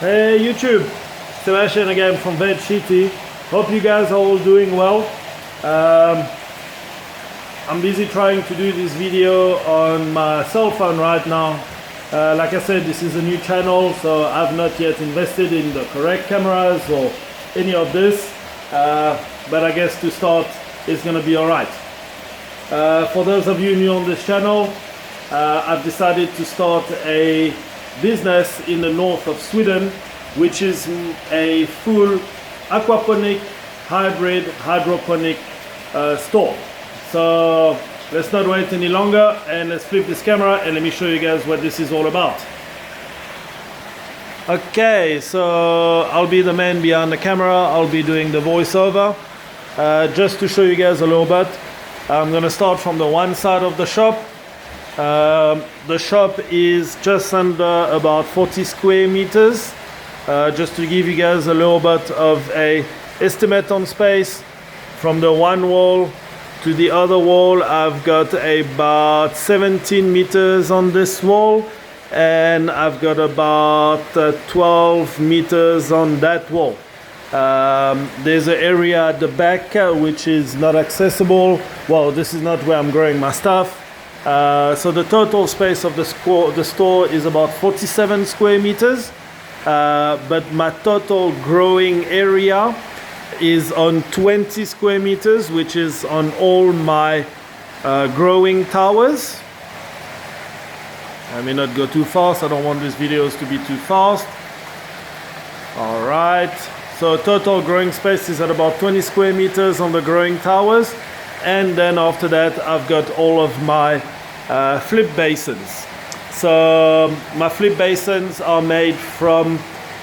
Hey YouTube, Sebastian again from Veg City. Hope you guys are all doing well. I'm busy trying to do this video on my cell phone right now. Like I said, this is a new channel, so I've not yet invested in the correct cameras or any of this. But I guess to start, it's gonna be alright. For those of you new on this channel, I've decided to start a business in the north of Sweden, which is a full aquaponic hybrid hydroponic store. So let's not wait any longer and let's flip this camera and let me show you guys what this is all about. Okay, so I'll be the man behind the camera. I'll be doing the voiceover. Just to show you guys a little bit, I'm gonna start from the one side of the shop. The shop is just under about 40 square meters. Just to give you guys a little bit of a estimate on space, from the one wall to the other wall, I've got about 17 meters on this wall, and I've got about 12 meters on that wall. There's an area at the back which is not accessible. Well, this is not where I'm growing my stuff. So the total space of the store is about 47 square meters, but my total growing area is on 20 square meters, which is on all my growing towers. I may not go too fast, I don't want these videos to be too fast. Alright, so total growing space is at about 20 square meters on the growing towers. And then after that, I've got all of my flip basins. So my flip basins are made from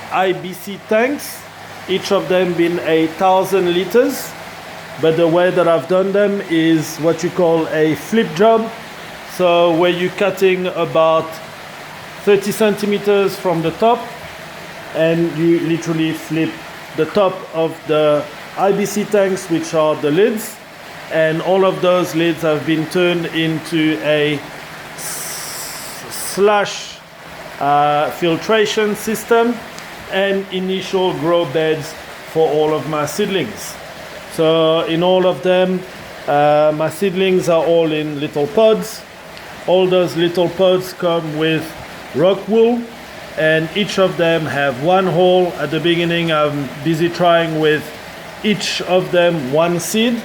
IBC tanks, each of them being 1,000 liters. But the way that I've done them is what you call a flip job. So where you're cutting about 30 centimeters from the top, and you literally flip the top of the IBC tanks, which are the lids, and all of those lids have been turned into a slash filtration system and initial grow beds for all of my seedlings. So in all of them, my seedlings are all in little pods. All those little pods come with rock wool, and each of them have one hole. At the beginning, I'm busy trying with each of them one seed.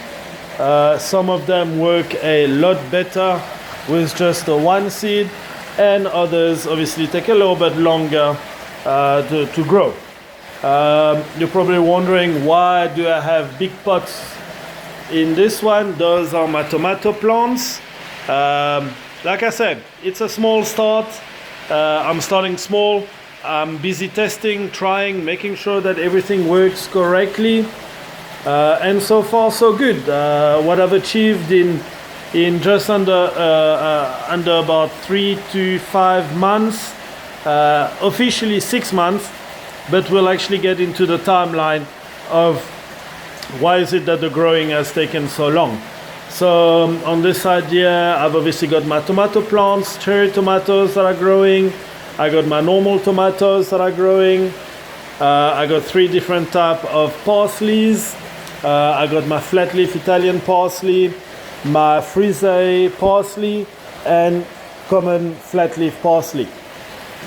Some of them work a lot better with just the one seed, and others obviously take a little bit longer to grow. You're probably wondering, why do I have big pots in this one? Those are my tomato plants. Like I said, it's a small start. I'm starting small. I'm busy testing, trying, making sure that everything works correctly. And so far so good. What I've achieved in just under about 3 to 5 months, officially 6 months, but we'll actually get into the timeline of why is it that the growing has taken so long. So on this side here, I've obviously got my tomato plants, cherry tomatoes that are growing. I got my normal tomatoes that are growing. I got 3 different type of parsleys. I got my flat leaf Italian parsley, my frisee parsley, and common flat leaf parsley.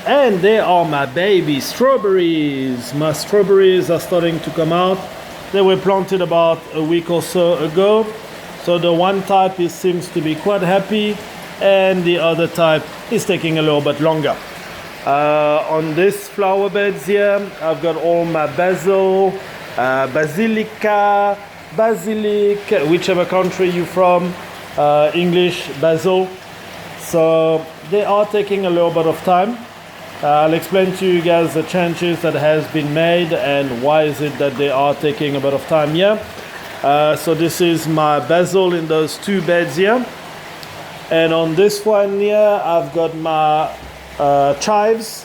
And there are my baby strawberries. My strawberries are starting to come out. They were planted about a week or so ago. So the one type seems to be quite happy, and the other type is taking a little bit longer. On this flower beds here, I've got all my basil, basilica, basilic, whichever country you're from, English basil. So they are taking a little bit of time. I'll explain to you guys the changes that has been made and why is it that they are taking a bit of time here. So this is my basil in those 2 beds here. And on this one here, I've got my chives.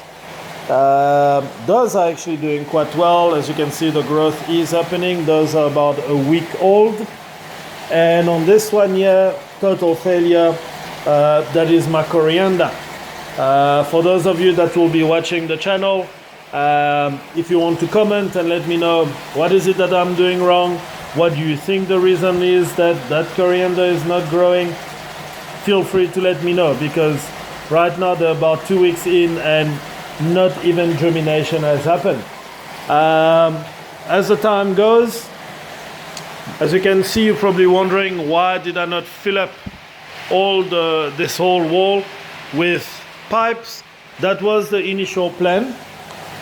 Those are actually doing quite well. As you can see, the growth is happening. Those are about a week old. And on this one here, total failure, that is my coriander. For those of you that will be watching the channel, If you want to comment and let me know what is it that I'm doing wrong, what do you think the reason is that that coriander is not growing, feel free to let me know, because right now they're about 2 weeks in and not even germination has happened. As the time goes, as you can see, you're probably wondering, why did I not fill up this whole wall with pipes? That was the initial plan,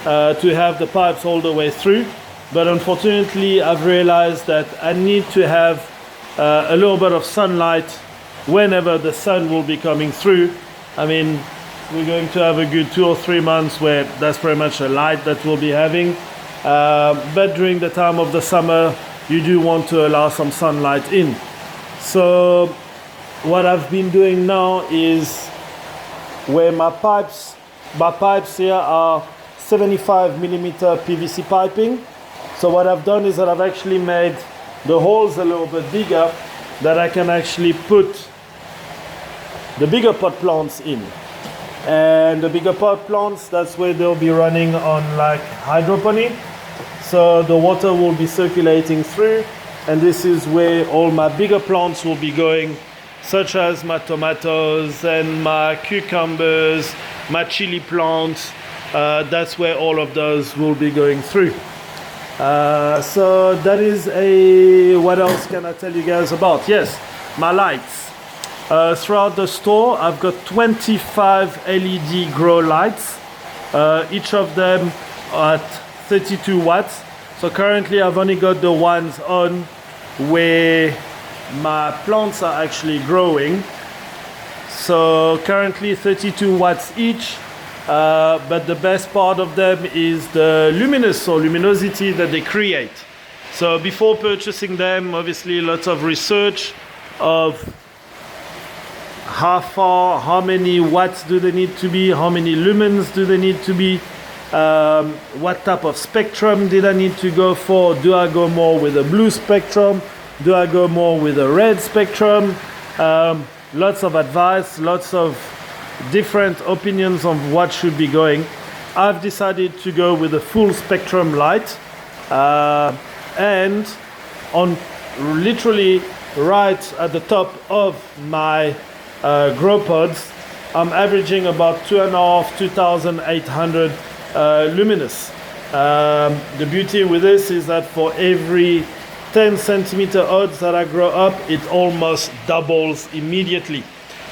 to have the pipes all the way through, but unfortunately I've realized that I need to have a little bit of sunlight whenever the sun will be coming through. I mean, we're going to have a good 2 or 3 months where that's pretty much the light that we'll be having, but during the time of the summer you do want to allow some sunlight in. So what I've been doing now is, where my pipes here are 75mm PVC piping. So what I've done is that I've actually made the holes a little bit bigger, that I can actually put the bigger pot plants in. And the bigger pot plants, that's where they'll be running on like hydroponic. So the water will be circulating through, and this is where all my bigger plants will be going, such as my tomatoes and my cucumbers, my chili plants. That's where all of those will be going through. So that is what else can I tell you guys about? Yes, my lights. Throughout the store, I've got 25 LED grow lights, each of them at 32 watts. So currently I've only got the ones on where my plants are actually growing. So currently 32 watts each, but the best part of them is the luminosity that they create. So before purchasing them, obviously lots of research of how many watts do they need to be, how many lumens do they need to be, what type of spectrum did I need to go for. Do I go more with a blue spectrum? Do I go more with a red spectrum? Lots of advice, lots of different opinions on what should be going. I've decided to go with a full spectrum light, and on literally right at the top of my grow pods, I'm averaging about 2,800 luminous. The beauty with this is that for every 10 centimeter odds that I grow up, it almost doubles immediately.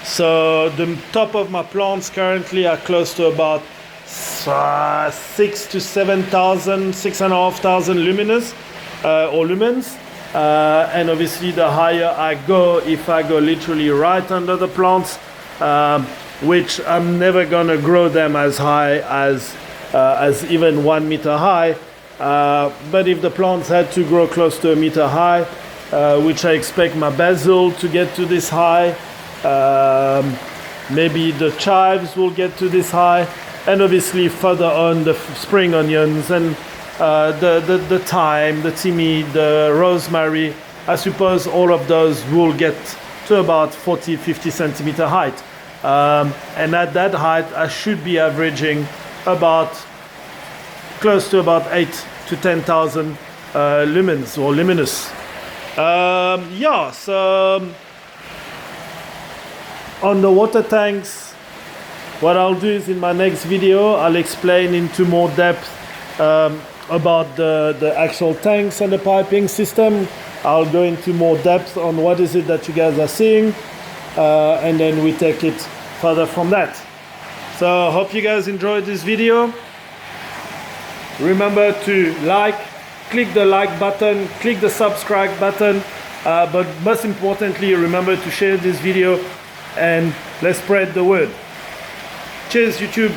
So the top of my plants currently are close to about 6 to 7,000, 6,500 luminous or lumens. And obviously the higher I go, if I go literally right under the plants, which I'm never gonna grow them as high as even 1 meter high, but if the plants had to grow close to 1 meter high, which I expect my basil to get to this high, maybe the chives will get to this high, and obviously further on the spring onions and the thyme, the timmy, the rosemary, I suppose all of those will get to about 40-50 centimeter height. And at that height, I should be averaging about close to about 8 to 10,000 lumens or luminous. Yeah, so on the water tanks, what I'll do is in my next video, I'll explain into more depth about the actual tanks and the piping system. I'll go into more depth on what is it that you guys are seeing, and then we take it further from that. So I hope you guys enjoyed this video. Remember to click the like button, click the subscribe button, but most importantly, remember to share this video and let's spread the word. Cheers, YouTube.